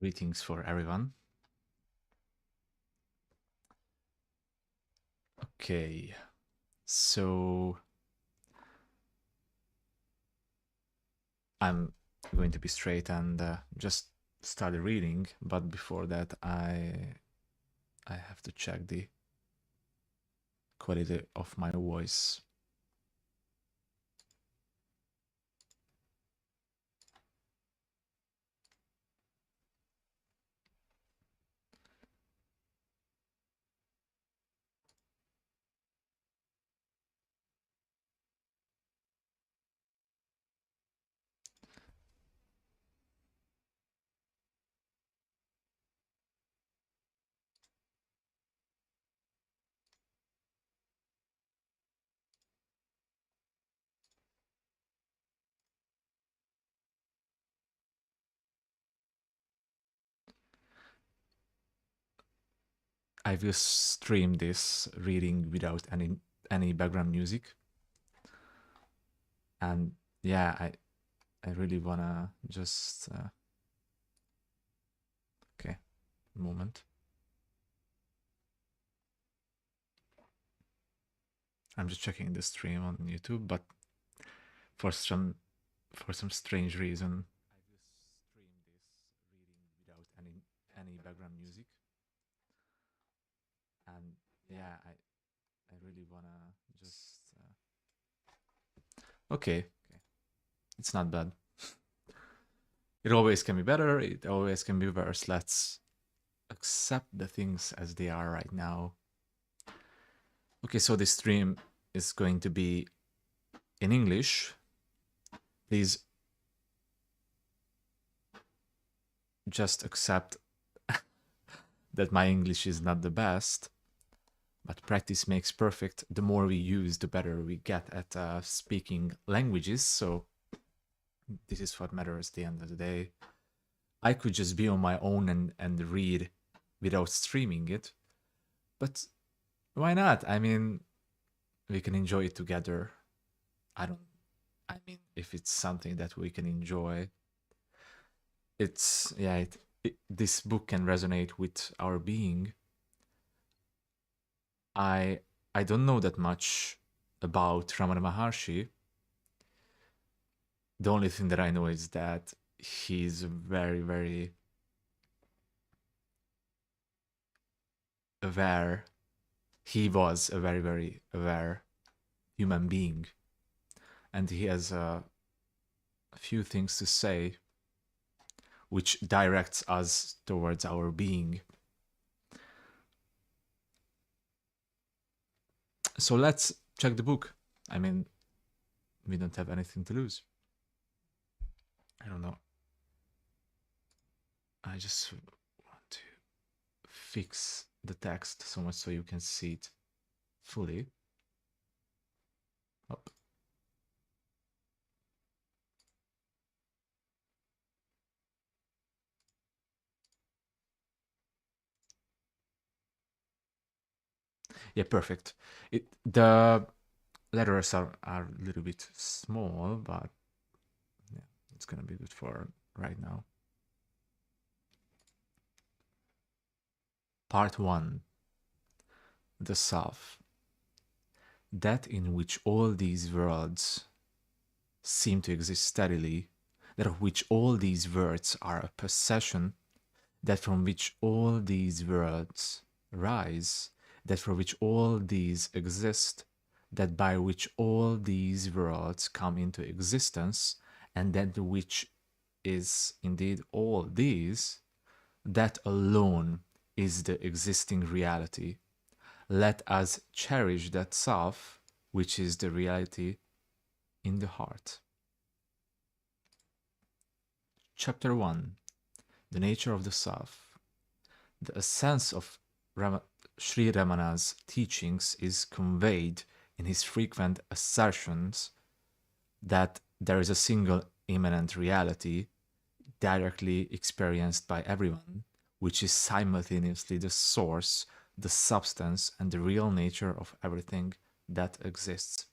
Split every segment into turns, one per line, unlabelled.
Greetings for everyone. Okay, so I'm going to be straight and just start reading, but before that I have to check the quality of my voice. I will stream this reading without any background music, and yeah, I really wanna just okay, moment. I'm just checking the stream on YouTube, but for some strange reason, I will stream this reading without any background music, and yeah, I really wanna just okay, it's not bad. It always can be better. It always can be worse. Let's accept the things as they are right now. Okay, so this stream is going to be in English. Please just accept that my English is not the best, but practice makes perfect. The more we use, the better we get at speaking languages. So this is what matters at the end of the day. I could just be on my own and read without streaming it, but why not? I mean, we can enjoy it together. I mean, if it's something that we can enjoy, it's, yeah, this book can resonate with our being. I don't know that much about Ramana Maharshi. The only thing that I know is that he's very, very aware. He was a very, very aware human being. And he has a few things to say which directs us towards our being. So let's check the book. I mean, we don't have anything to lose. I don't know. I just want to fix the text so much so you can see it fully. Oh. Yeah, perfect. The letters are a little bit small, but yeah, it's gonna be good for right now. Part 1. The Self. That in which all these worlds seem to exist steadily, that of which all these words are a possession, that from which all these worlds rise, that for which all these exist, that by which all these worlds come into existence, and that which is indeed all these, that alone is the existing reality. Let us cherish that self, which is the reality in the heart. Chapter 1. The Nature of the Self. The essence of Sri Ramana's teachings is conveyed in his frequent assertions that there is a single immanent reality directly experienced by everyone, which is simultaneously the source, the substance, and the real nature of everything that exists.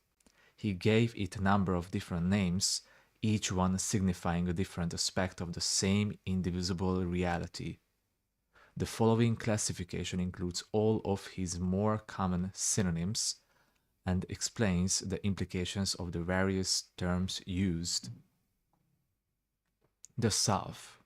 He gave it a number of different names, each one signifying a different aspect of the same indivisible reality. The following classification includes all of his more common synonyms and explains the implications of the various terms used. The self.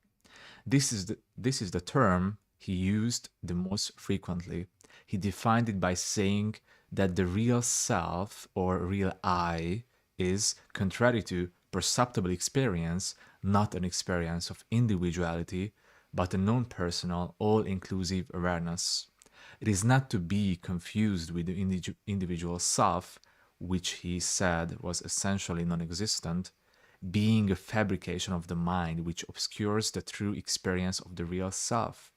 This is the term he used the most frequently. He defined it by saying that the real self or real I is, contrary to perceptible experience, not an experience of individuality, but a non-personal, all-inclusive awareness. It is not to be confused with the individual self, which he said was essentially non-existent, being a fabrication of the mind which obscures the true experience of the real self.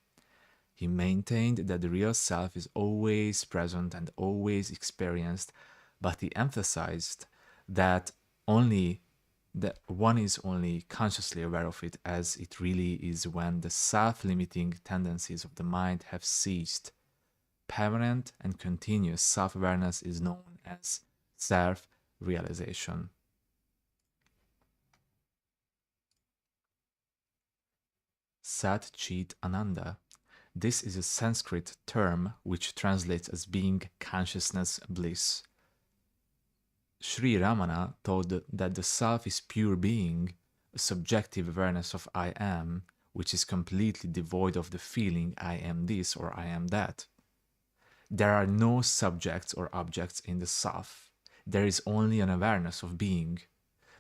He maintained that the real self is always present and always experienced, but he emphasized that one is only consciously aware of it as it really is when the self-limiting tendencies of the mind have ceased. Permanent and continuous self-awareness is known as self-realization. Sat Chit Ananda. This is a Sanskrit term which translates as being consciousness bliss. Sri Ramana taught that the self is pure being, a subjective awareness of I am, which is completely devoid of the feeling I am this or I am that. There are no subjects or objects in the self. There is only an awareness of being.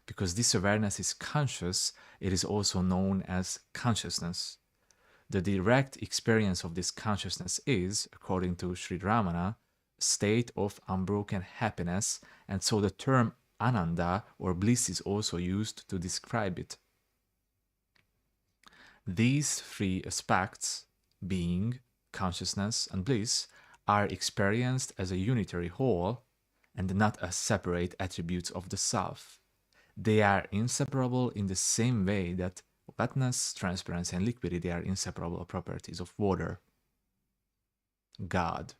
Because this awareness is conscious, it is also known as consciousness. The direct experience of this consciousness is, according to Sri Ramana, a state of unbroken happiness, and so the term ananda or bliss is also used to describe it. These three aspects, being, consciousness, and bliss, are experienced as a unitary whole and not as separate attributes of the self. They are inseparable in the same way that wetness, transparency, and liquidity are inseparable properties of water. God.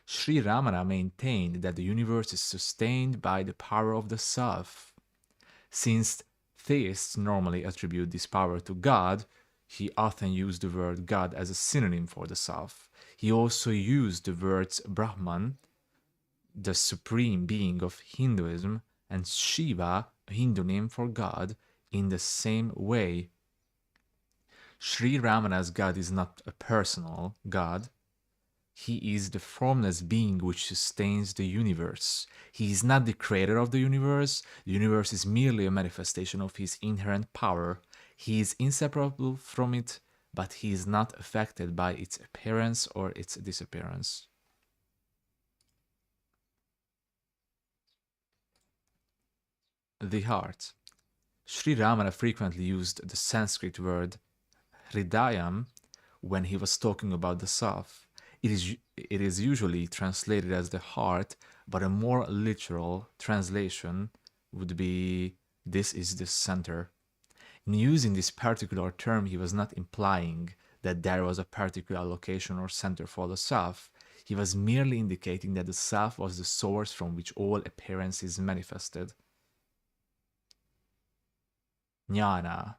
Sri Ramana maintained that the universe is sustained by the power of the self. Since theists normally attribute this power to God, he often used the word God as a synonym for the self. He also used the words Brahman, the supreme being of Hinduism, and Shiva, a Hindu name for God, in the same way. Sri Ramana's God is not a personal God. He is the formless being which sustains the universe. He is not the creator of the universe. The universe is merely a manifestation of his inherent power. He is inseparable from it, but he is not affected by its appearance or its disappearance. The heart. Sri Ramana frequently used the Sanskrit word hridayam when he was talking about the self. It is usually translated as the heart, but a more literal translation would be this is the center. In using this particular term, he was not implying that there was a particular location or center for the self. He was merely indicating that the self was the source from which all appearance is manifested. Jnana.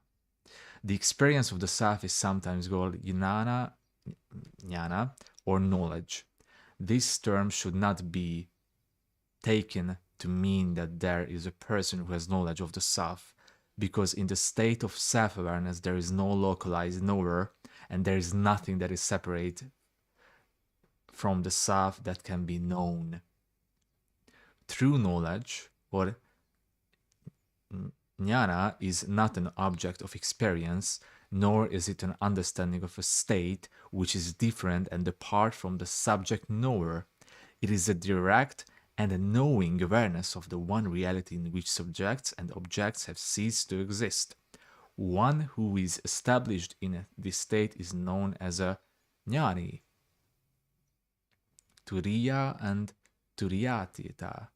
The experience of the self is sometimes called jnana, or knowledge. This term should not be taken to mean that there is a person who has knowledge of the self, because in the state of self-awareness there is no localized knower, and there is nothing that is separate from the self that can be known. True knowledge, or jnana, is not an object of experience, nor is it an understanding of a state which is different and apart from the subject knower. It is a direct and a knowing awareness of the one reality in which subjects and objects have ceased to exist. One who is established in this state is known as a jnani. Turiya and Turiyatita.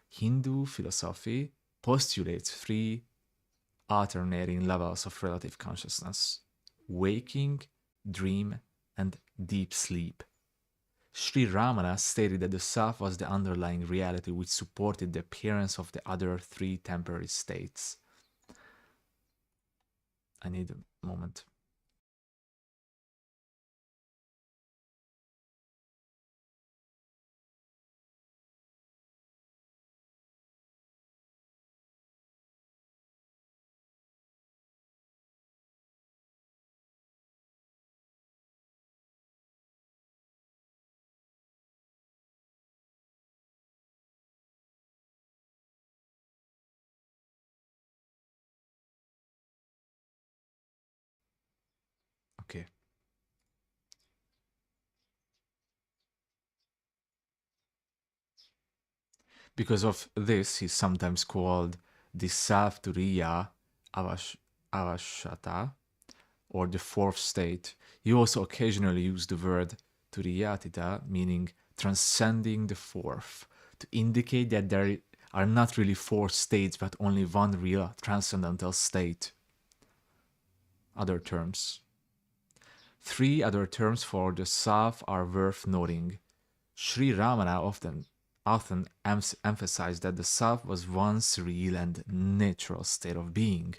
Hindu philosophy postulates three alternating levels of relative consciousness: waking, dream, and deep sleep. Sri Ramana stated that the self was the underlying reality which supported the appearance of the other three temporary states. I need a moment. Okay. Because of this, he's sometimes called the self-turiya avashata, or the fourth state. He also occasionally used the word turiyatita, meaning transcending the fourth, to indicate that there are not really four states, but only one real transcendental state. Other terms. Three other terms for the self are worth noting. Sri Ramana often emphasized that the self was once real and natural state of being,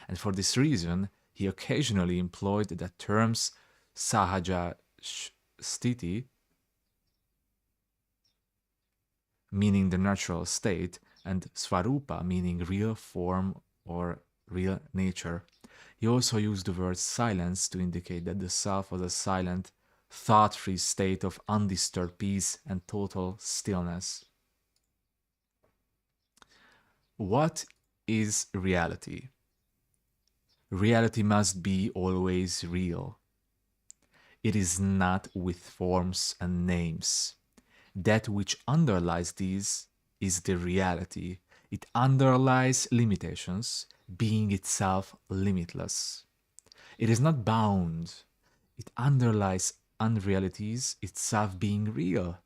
and for this reason he occasionally employed the terms sahaja sthiti, meaning the natural state, and swarupa, meaning real form or real nature. He also used the word silence to indicate that the self was a silent, thought-free state of undisturbed peace and total stillness. What is reality? Reality must be always real. It is not with forms and names. That which underlies these is the reality. It underlies limitations, being itself limitless. It is not bound. It underlies unrealities, itself being real.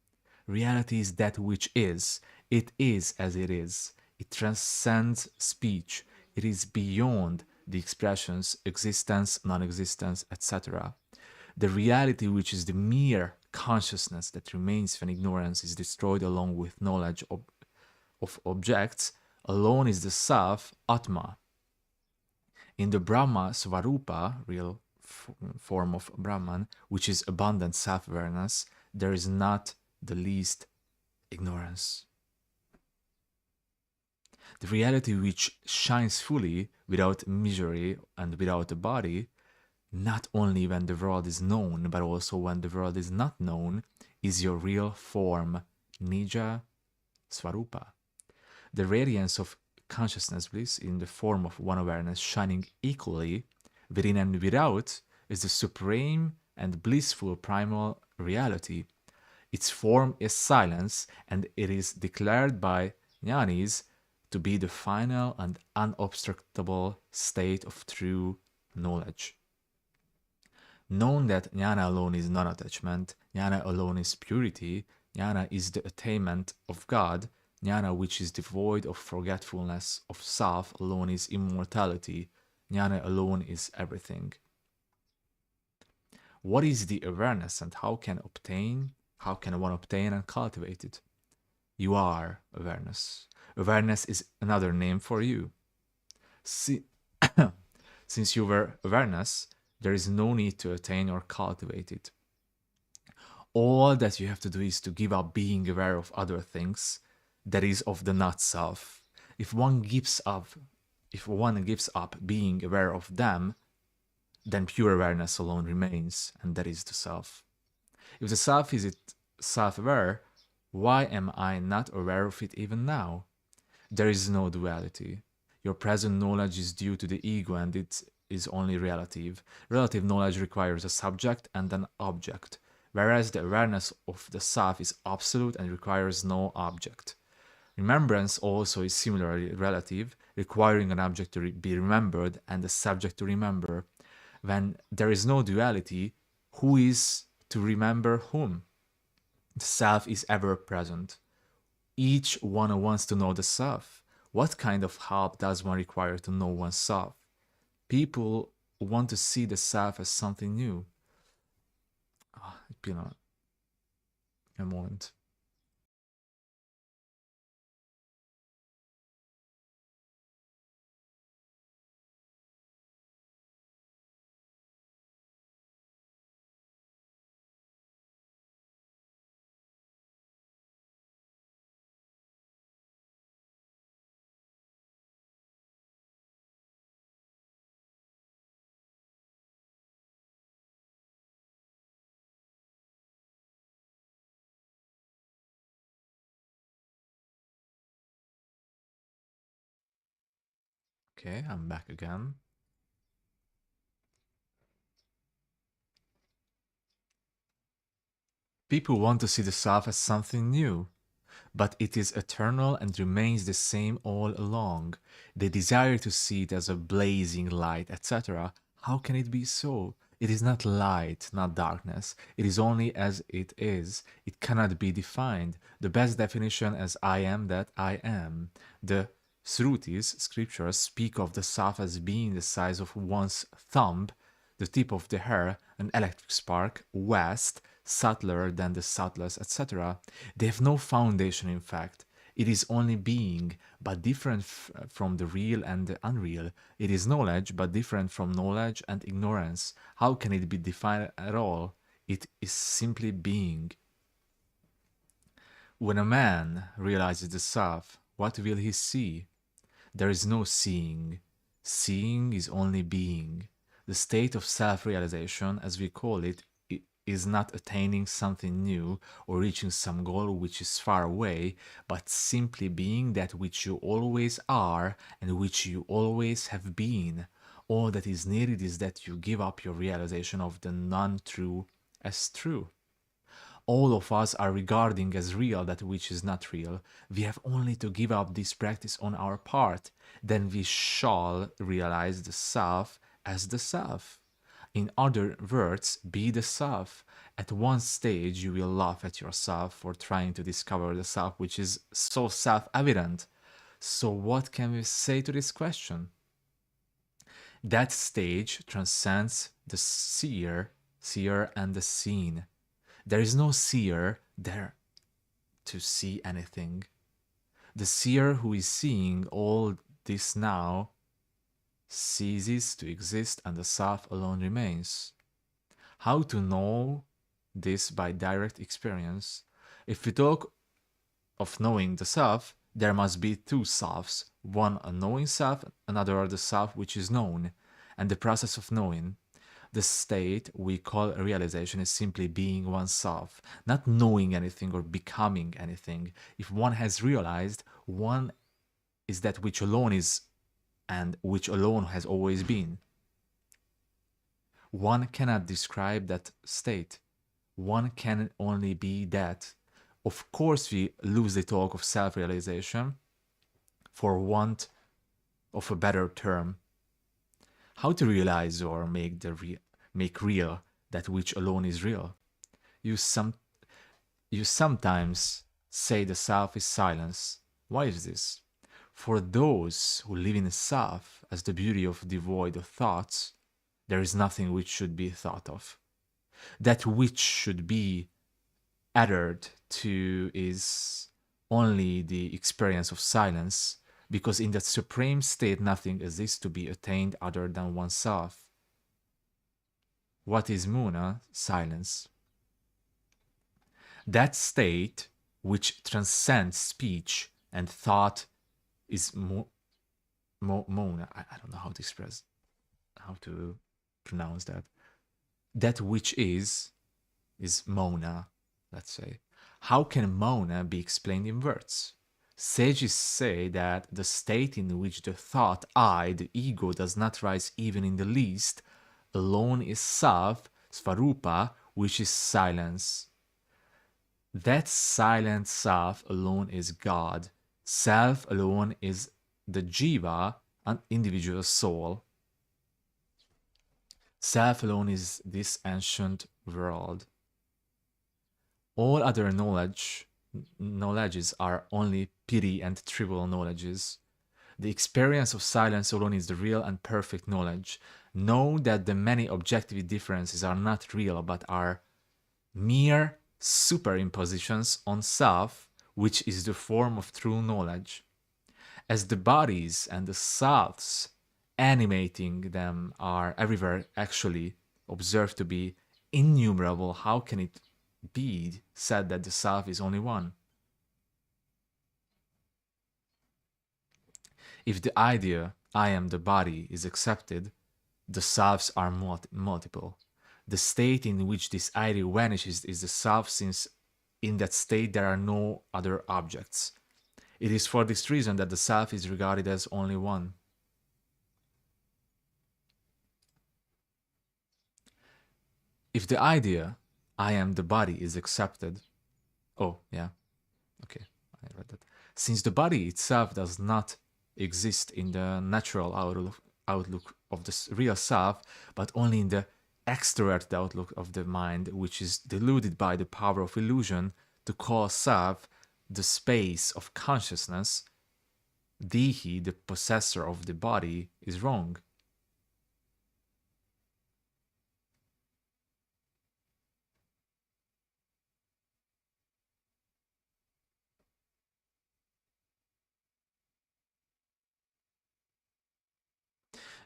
Reality is that which is. It is as it is. It transcends speech. It is beyond the expressions existence, non-existence, etc. The reality which is the mere consciousness that remains when ignorance is destroyed along with knowledge of objects alone is the self, Atma. In the Brahma Svarupa, real form of Brahman, which is abundant self-awareness, there is not the least ignorance. The reality which shines fully without misery and without a body, not only when the world is known, but also when the world is not known, is your real form, Nija Svarupa. The radiance of consciousness bliss in the form of one awareness shining equally within and without is the supreme and blissful primal reality. Its form is silence, and it is declared by jnanis to be the final and unobstructable state of true knowledge. Known that jnana alone is non-attachment, jnana alone is purity, jnana is the attainment of God, jnana which is devoid of forgetfulness of self alone is immortality, jnana alone is everything. What is the awareness and how can one obtain and cultivate it? You are awareness. Awareness is another name for you. Since you were awareness, there is no need to attain or cultivate it. All that you have to do is to give up being aware of other things, that is of the not self. If one gives up being aware of them, then pure awareness alone remains, and that is the self. If the self is self-aware, why am I not aware of it even now? There is no duality. Your present knowledge is due to the ego and it is only relative. Relative knowledge requires a subject and an object, whereas the awareness of the self is absolute and requires no object. Remembrance also is similarly relative, requiring an object to be remembered and a subject to remember. When there is no duality, who is to remember whom? The self is ever present. Each one wants to know the self. What kind of help does one require to know oneself? People want to see the self as something new. A moment. Okay, I'm back again. People want to see the self as something new, but it is eternal and remains the same all along. They desire to see it as a blazing light, etc. How can it be so? It is not light, not darkness. It is only as it is. It cannot be defined. The best definition as I am that I am. The Srutis, scriptures, speak of the self as being the size of one's thumb, the tip of the hair, an electric spark, vast, subtler than the subtlest, etc. They have no foundation in fact. It is only being, but different from the real and the unreal. It is knowledge, but different from knowledge and ignorance. How can it be defined at all? It is simply being. When a man realizes the self, what will he see? There is no seeing. Seeing is only being. The state of self-realization, as we call it, is not attaining something new or reaching some goal which is far away, but simply being that which you always are and which you always have been. All that is needed is that you give up your realization of the non-true as true. All of us are regarding as real that which is not real. We have only to give up this practice on our part. Then we shall realize the self as the self. In other words, be the self. At one stage, you will laugh at yourself for trying to discover the self which is so self-evident. So what can we say to this question? That stage transcends the seer and the seen. There is no seer there to see anything. The seer who is seeing all this now ceases to exist and the self alone remains. How to know this by direct experience? If we talk of knowing the self, there must be two selves, one a knowing self, another the self which is known, and the process of knowing. The state we call realization is simply being oneself, not knowing anything or becoming anything. If one has realized, one is that which alone is and which alone has always been. One cannot describe that state. One can only be that. Of course, we lose the talk of self-realization for want of a better term. How to realize or make real that which alone is real? You sometimes say the self is silence. Why is this? For those who live in the self as the beauty of devoid of thoughts, there is nothing which should be thought of. That which should be adhered to is only the experience of silence, because in that supreme state nothing exists to be attained other than oneself. What is Muna? Silence. That state which transcends speech and thought is Mona. I don't know how to express, how to pronounce that. That which is Mona, let's say. How can Mona be explained in words? Sages say that the state in which the thought I, the ego, does not rise even in the least, alone is self, svarupa, which is silence. That silent self alone is God. Self alone is the jiva, an individual soul. Self alone is this ancient world. All other knowledges are only pity and trivial knowledges. The experience of silence alone is the real and perfect knowledge. Know that the many objective differences are not real but are mere superimpositions on self, which is the form of true knowledge. As the bodies and the selves animating them are everywhere actually observed to be innumerable, how can it be said that the self is only one? If the idea, I am the body, is accepted, the selves are multiple. The state in which this idea vanishes is the self, since in that state there are no other objects. It is for this reason that the self is regarded as only one. If the idea, I am the body, is accepted, oh, yeah, okay, I read that. Since the body itself does not exist in the natural outlook of the real self, but only in the extroverted outlook of the mind, which is deluded by the power of illusion to call self the space of consciousness, he, the possessor of the body, is wrong.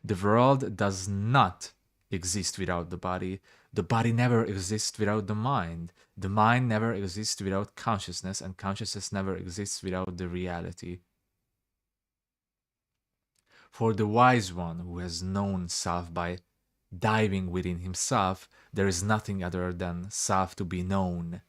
The world does not exist without the body. The body never exists without the mind never exists without consciousness, and consciousness never exists without the reality. For the wise one who has known self by diving within himself, there is nothing other than self to be known.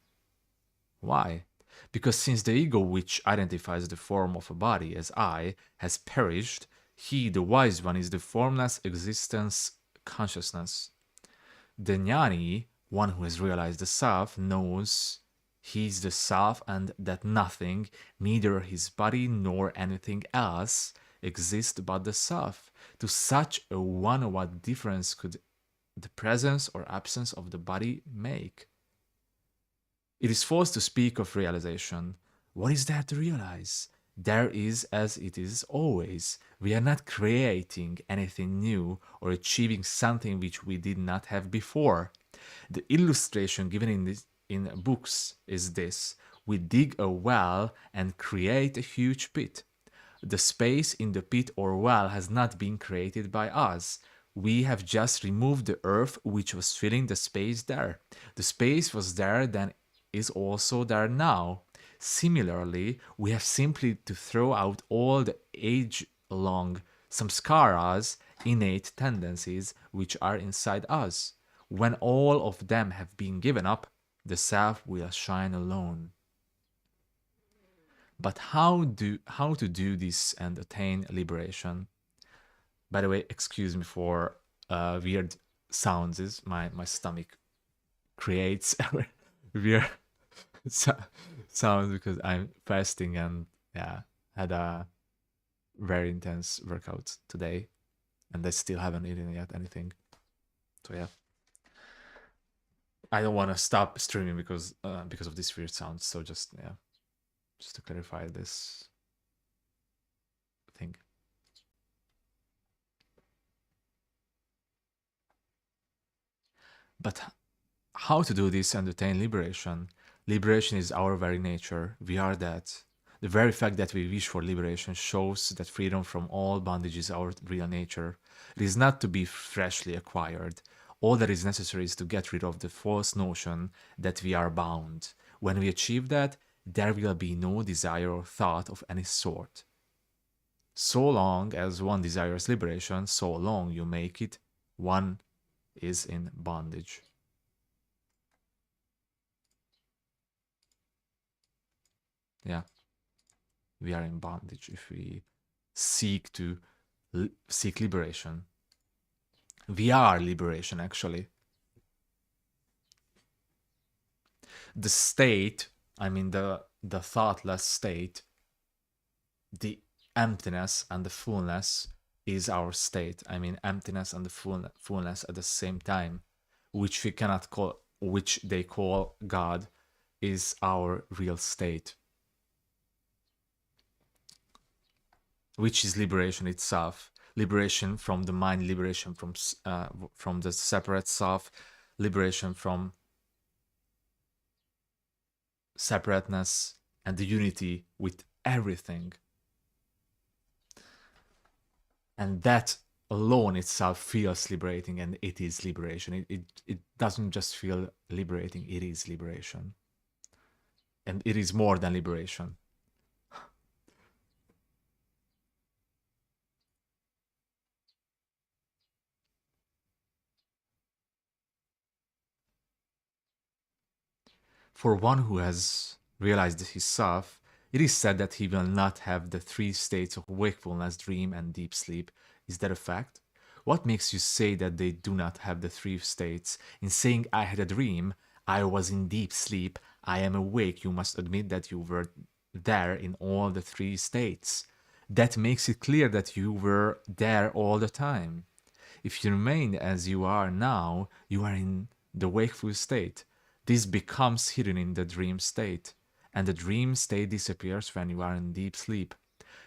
Why? Because since the ego, which identifies the form of a body as I, has perished, he, the wise one, is the formless existence consciousness. The jnani, one who has realized the self, knows he is the self and that nothing, neither his body nor anything else, exists but the self. To such a one, what difference could the presence or absence of the body make? It is false to speak of realization. What is there to realize? There is as it is always. We are not creating anything new or achieving something which we did not have before. The illustration given in books is this: we dig a well and create a huge pit. The space in the pit or well has not been created by us. We have just removed the earth which was filling the space there. The space was there then, is also there now. Similarly, we have simply to throw out all the age-long samskaras, innate tendencies, which are inside us. When all of them have been given up, the self will shine alone. But how to do this and attain liberation? By the way, excuse me for weird sounds. Is my stomach creates weird sounds because I'm fasting and yeah, had a very intense workout today, and I still haven't eaten yet anything. So yeah, I don't want to stop streaming because of this weird sounds. So just yeah, just to clarify this thing. But how to do this and attain liberation? Liberation is our very nature. We are that. The very fact that we wish for liberation shows that freedom from all bondage is our real nature. It is not to be freshly acquired. All that is necessary is to get rid of the false notion that we are bound. When we achieve that, there will be no desire or thought of any sort. So long as one desires liberation, so long you make it, one is in bondage. Yeah, we are in bondage if we seek to seek liberation. We are liberation, actually. The state, I mean the thoughtless state, the emptiness and the fullness is our state. I mean emptiness and the fullness at the same time, which we cannot call, which they call God, is our real state, which is liberation itself. Liberation from the mind, liberation from the separate self, liberation from separateness, and the unity with everything. And that alone itself feels liberating, and it is liberation. It doesn't just feel liberating, it is liberation. And it is more than liberation. For one who has realized his self, it is said that he will not have the three states of wakefulness, dream, and deep sleep. Is that a fact? What makes you say that they do not have the three states? In saying I had a dream, I was in deep sleep, I am awake, you must admit that you were there in all the three states. That makes it clear that you were there all the time. If you remain as you are now, you are in the wakeful state. This becomes hidden in the dream state, and the dream state disappears when you are in deep sleep.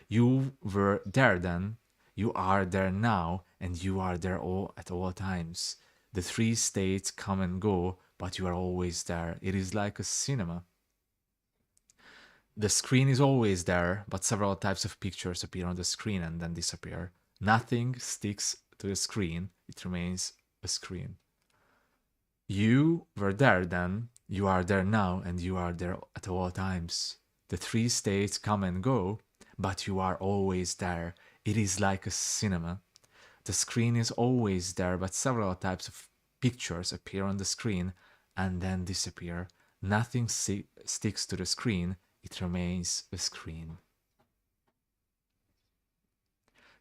You were there then, you are there now, and you are there all at all times. The three states come and go, but you are always there. It is like a cinema. The screen is always there, but several types of pictures appear on the screen and then disappear. Nothing sticks to the screen, it remains a screen. You were there then, you are there now, and you are there at all times. The three states come and go, but you are always there. It is like a cinema. The screen is always there, but several types of pictures appear on the screen and then disappear. Nothing sticks to the screen, it remains a screen.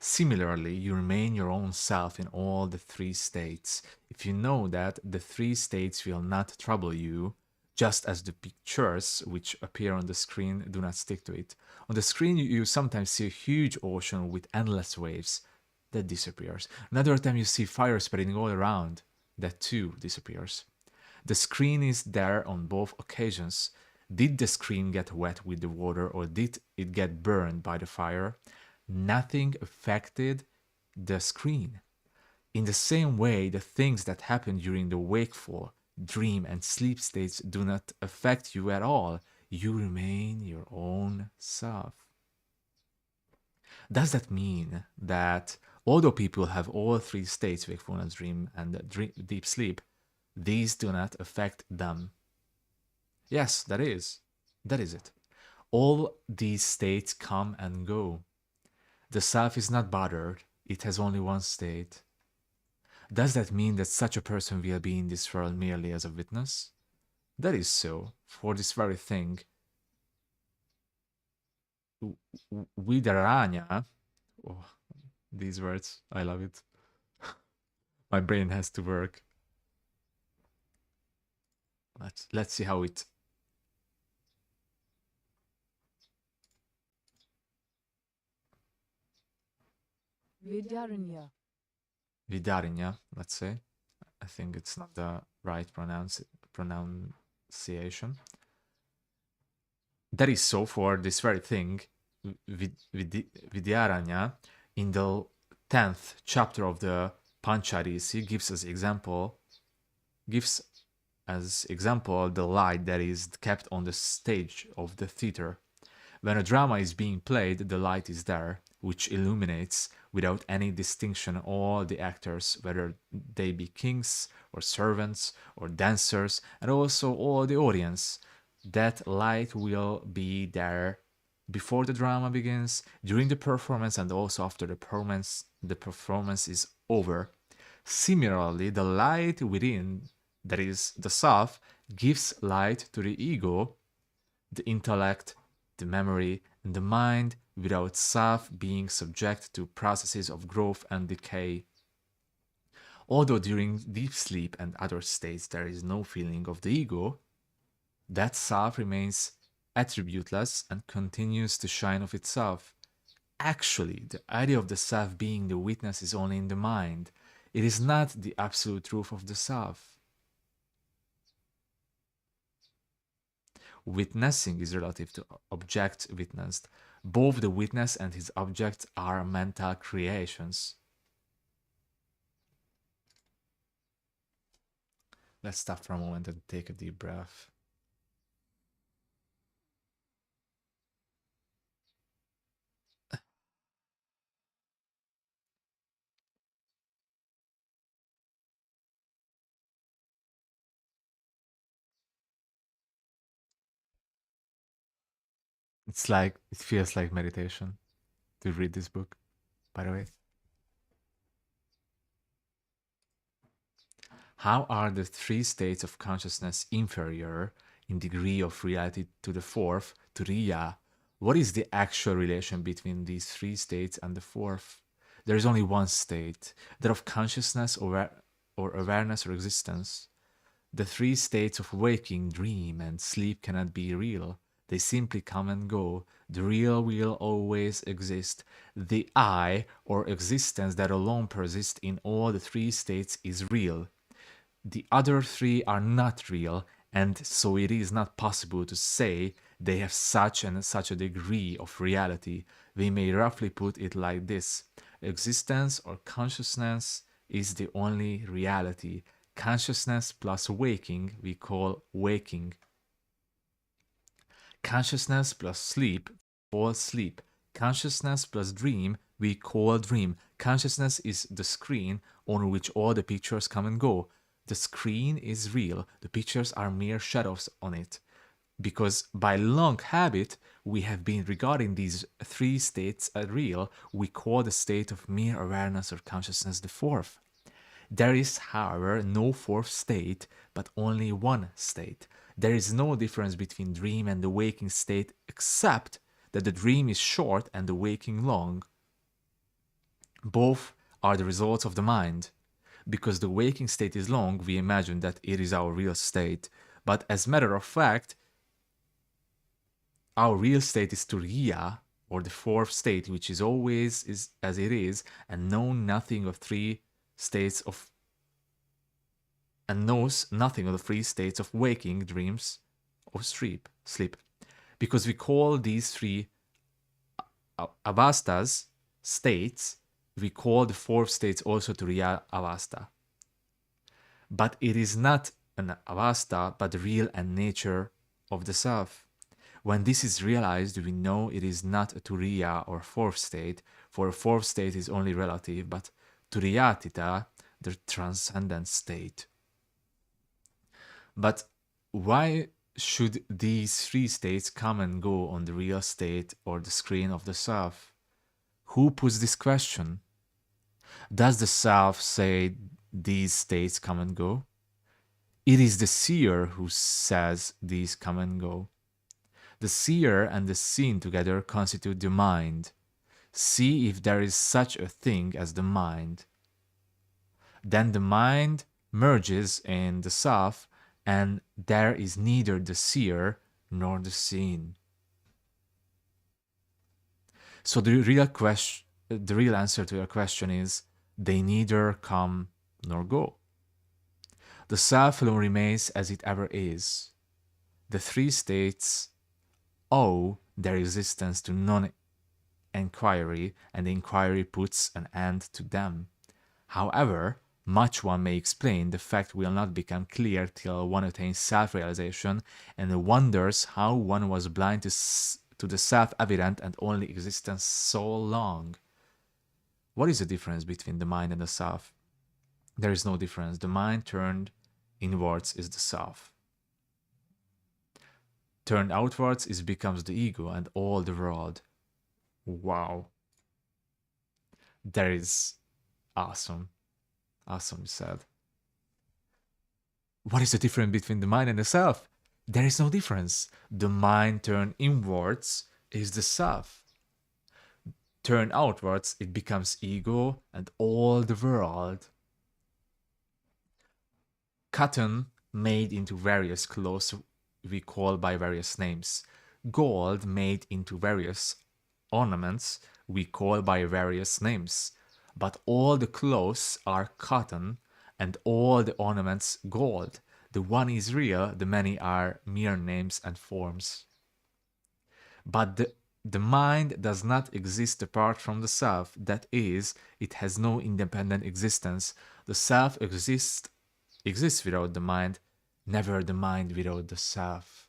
Similarly, you remain your own self in all the three states. If you know that, the three states will not trouble you, just as the pictures which appear on the screen do not stick to it. On the screen, you sometimes see a huge ocean with endless waves. That disappears. Another time, you see fire spreading all around. That too disappears. The screen is there on both occasions. Did the screen get wet with the water, or did it get burned by the fire? Nothing affected the screen. In the same way, the things that happen during the wakeful, dream, and sleep states do not affect you at all. You remain your own self. Does that mean that although people have all three states, wakefulness, dream, and deep sleep, these do not affect them? Yes, that is. That is it. All these states come and go. The self is not bothered, it has only one state. Does that mean that such a person will be in this world merely as a witness? That is so, for this very thing. Vidaranya, oh, these words, I love it. My brain has to work. Let's see how it.
Vidyaranya.
Vidaranya, let's say. I think it's not the right pronunciation. That is so for this very thing. Vidyaranya, in the 10th chapter of the Pancharisi, gives as example the light that is kept on the stage of the theater. When a drama is being played, the light is there, which illuminates without any distinction all the actors, whether they be kings or servants or dancers, and also all the audience. That light will be there before the drama begins, during the performance, and also after the performance is over. Similarly, the light within, that is the self, gives light to the ego, the intellect, the memory, and the mind without self being subject to processes of growth and decay. Although during deep sleep and other states there is no feeling of the ego, that self remains attributeless and continues to shine of itself. Actually, the idea of the self being the witness is only in the mind. It is not the absolute truth of the self. Witnessing is relative to object witnessed. Both the witness and his object are mental creations. Let's stop for a moment and take a deep breath. it feels like meditation to read this book, by the way. How are the three states of consciousness inferior in degree of reality to the fourth, to Riya? What is the actual relation between these three states and the fourth? There is only one state, that of consciousness or awareness or existence. The three states of waking, dream, and sleep cannot be real. They simply come and go. The real will always exist. The I, or existence that alone persists in all the three states, is real. The other three are not real, and so it is not possible to say they have such and such a degree of reality. We may roughly put it like this: existence or consciousness is the only reality. Consciousness plus waking we call waking. Consciousness plus sleep we call sleep. Consciousness plus dream we call dream. Consciousness is the screen on which all the pictures come and go. The screen is real, the pictures are mere shadows on it. Because by long habit, we have been regarding these three states as real, we call the state of mere awareness or consciousness the fourth. There is, however, no fourth state, but only one state. There is no difference between dream and the waking state, except that the dream is short and the waking long. Both are the results of the mind. Because the waking state is long, we imagine that it is our real state. But as a matter of fact, our real state is Turiya, or the fourth state, which is always is as it is, and knows nothing of the three states of waking, dreams, or sleep. Because we call these three avastas states, we call the fourth state also Turiya avasta. But it is not an avasta, but the real and nature of the self. When this is realized, we know it is not a turiya or fourth state, for a fourth state is only relative, but turiyatita, the transcendent state. But why should these three states come and go on the real state or the screen of the self? Who puts this question? Does the self say these states come and go? It is the seer who says these come and go. The seer and the seen together constitute the mind. See if there is such a thing as the mind. Then the mind merges in the self, and there is neither the seer nor the seen. So the real answer to your question is they neither come nor go. The self alone remains as it ever is. The three states owe their existence to non-inquiry, and the inquiry puts an end to them. However, much one may explain, the fact will not become clear till one attains self-realization and wonders how one was blind to the self-evident and only existence so long. What is the difference between the mind and the self? There is no difference. The mind turned inwards is the self. Turned outwards, it becomes the ego and all the world. Wow. That is awesome. Awesome, you said. What is the difference between the mind and the self? There is no difference. The mind turned inwards is the self. Turned outwards, it becomes ego and all the world. Cotton made into various clothes we call by various names. Gold made into various ornaments we call by various names. But all the clothes are cotton and all the ornaments gold. The one is real, the many are mere names and forms. But the mind does not exist apart from the self. That is, it has no independent existence. The self exists without the mind, never the mind without the self.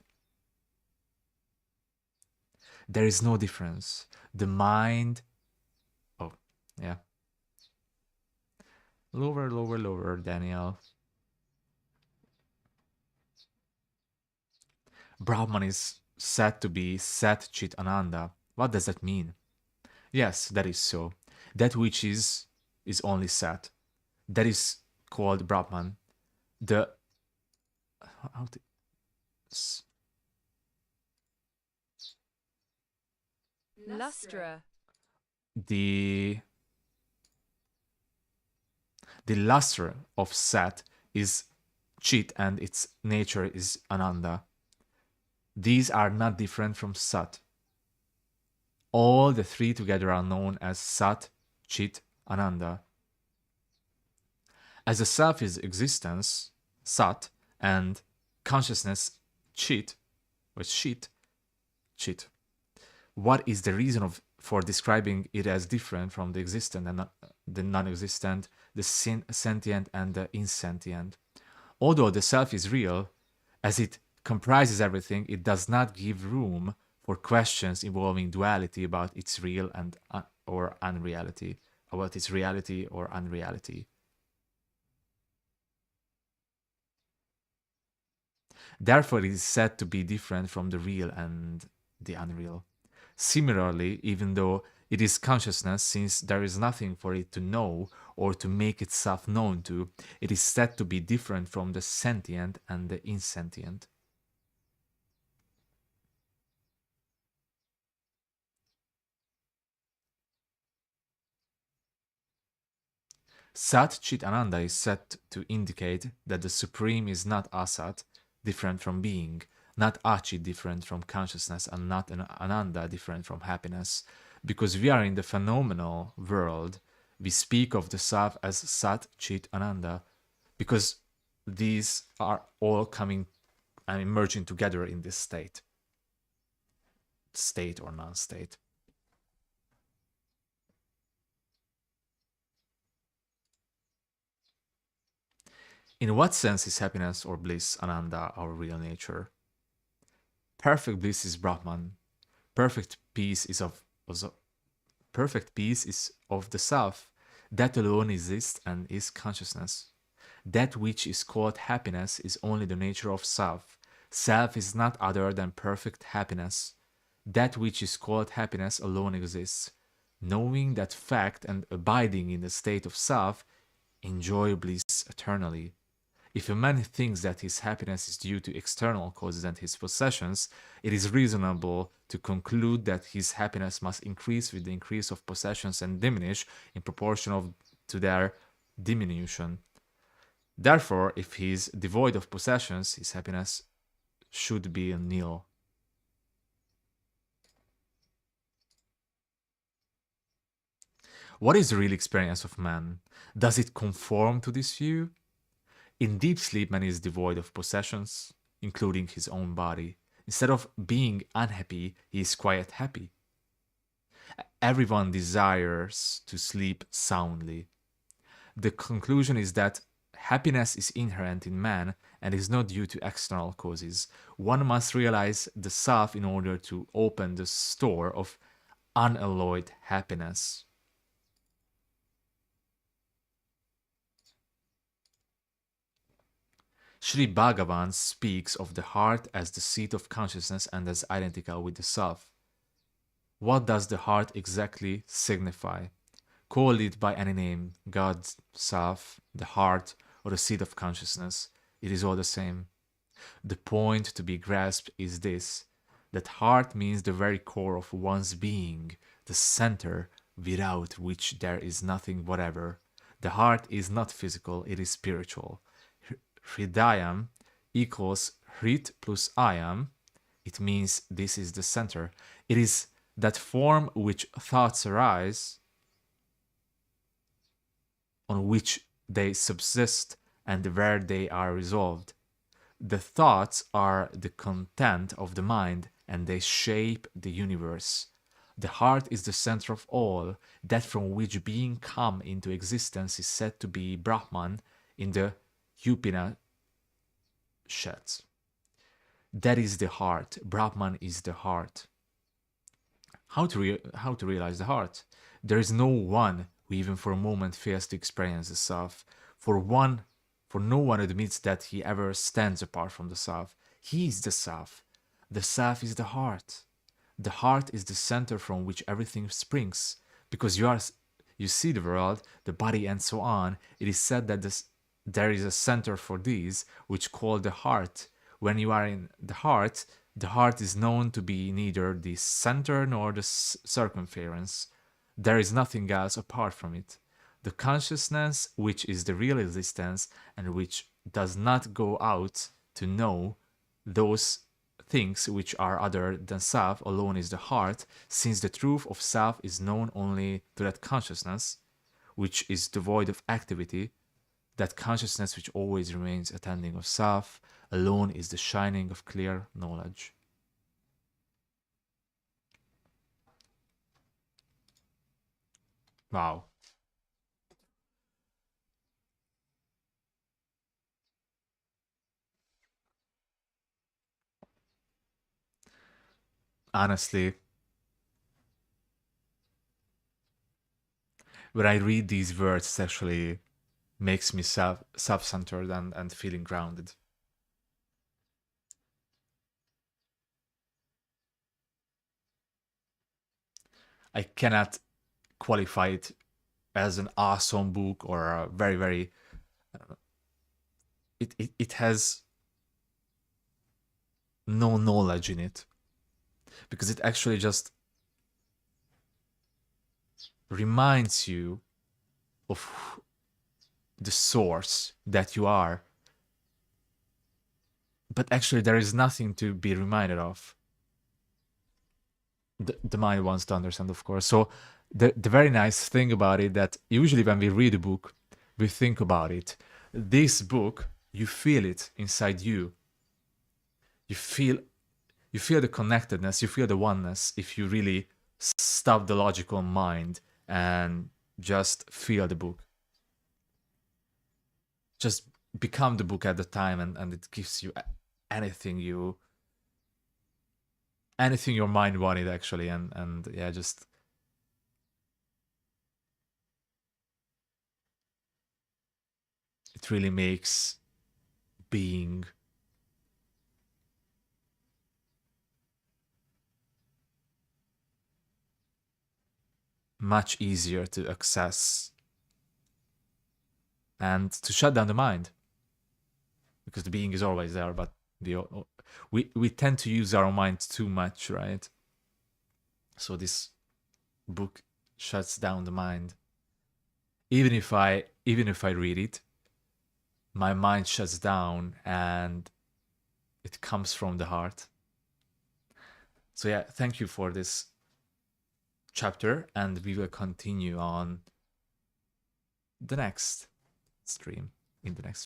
There is no difference. The mind... Oh, yeah. Lower, lower, lower, Daniel. Brahman is said to be Sat Chit Ananda. What does that mean? Yes, that is so. That which is only Sat. That is called Brahman. The how to,
Lustra.
the the luster of Sat is Chit and its nature is Ananda. These are not different from Sat. All the three together are known as Sat, Chit, Ananda. As the self is existence, Sat, and consciousness, Chit, or Chit, Chit. What is the reason for describing it as different from the existent and the non-existent, the sentient and the insentient? Although the self is real, as it comprises everything, it does not give room for questions involving duality about its real and or unreality, about its reality or unreality. Therefore, it is said to be different from the real and the unreal. Similarly, even though it is consciousness, since there is nothing for it to know or to make itself known to, it is said to be different from the sentient and the insentient. Sat Chit Ananda is said to indicate that the Supreme is not Asat, different from being, not Achit, different from consciousness, and not an Ananda, different from happiness. Because we are in the phenomenal world, we speak of the Self as Sat Chit Ananda, because these are all coming and merging together in this state or non-state. In what sense is happiness or bliss, Ananda, our real nature? Perfect bliss is Brahman. Perfect peace is perfect peace is of the self. That alone exists and is consciousness. That which is called happiness is only the nature of self. Self is not other than perfect happiness. That which is called happiness alone exists. Knowing that fact and abiding in the state of self, enjoy bliss eternally. If a man thinks that his happiness is due to external causes and his possessions, it is reasonable to conclude that his happiness must increase with the increase of possessions and diminish in proportion to their diminution. Therefore, if he is devoid of possessions, his happiness should be nil. What is the real experience of man? Does it conform to this view? In deep sleep, man is devoid of possessions, including his own body. Instead of being unhappy, he is quite happy. Everyone desires to sleep soundly. The conclusion is that happiness is inherent in man and is not due to external causes. One must realize the self in order to open the store of unalloyed happiness. Sri Bhagavan speaks of the heart as the seat of consciousness and as identical with the self. What does the heart exactly signify? Call it by any name, God, self, the heart, or the seat of consciousness. It is all the same. The point to be grasped is this, that heart means the very core of one's being, the center without which there is nothing whatever. The heart is not physical, it is spiritual. Hridayam equals Hrit plus Ayam. It means this is the center. It is that form which thoughts arise, on which they subsist, and where they are resolved. The thoughts are the content of the mind, and they shape the universe. The heart is the center of all. That from which being come into existence is said to be Brahman in the Upanishads. That is the heart. Brahman is the heart. How to realize the heart? There is no one who even for a moment fails to experience the self. For no one admits that he ever stands apart from the self. He is the self. The self is the heart. The heart is the center from which everything springs. Because you see the world, the body, and so on. It is said that there is a center for these, which called the heart. When you are in the heart is known to be neither the center nor the circumference. There is nothing else apart from it. The consciousness, which is the real existence and which does not go out to know those things which are other than self, alone is the heart, since the truth of self is known only to that consciousness, which is devoid of activity. That consciousness which always remains attending of self, alone is the shining of clear knowledge. Wow. Honestly, when I read these words, it actually makes me self-centered and feeling grounded. I cannot qualify it as an awesome book or a very, very. It has no knowledge in it because it actually just reminds you of the source that you are. But actually, there is nothing to be reminded of. The mind wants to understand, of course. So the very nice thing about it that usually when we read a book, we think about it. This book, you feel it inside you. You feel the connectedness, you feel the oneness if you really stop the logical mind and just feel the book. Just become the book at the time, and it gives you anything your mind wanted actually, and yeah, just it really makes being much easier to access and to shut down the mind, because the being is always there, but we tend to use our mind too much, right? So this book shuts down the mind. Even if I read it, my mind shuts down and it comes from the heart. So yeah, thank you for this chapter, and we will continue on the next stream in the next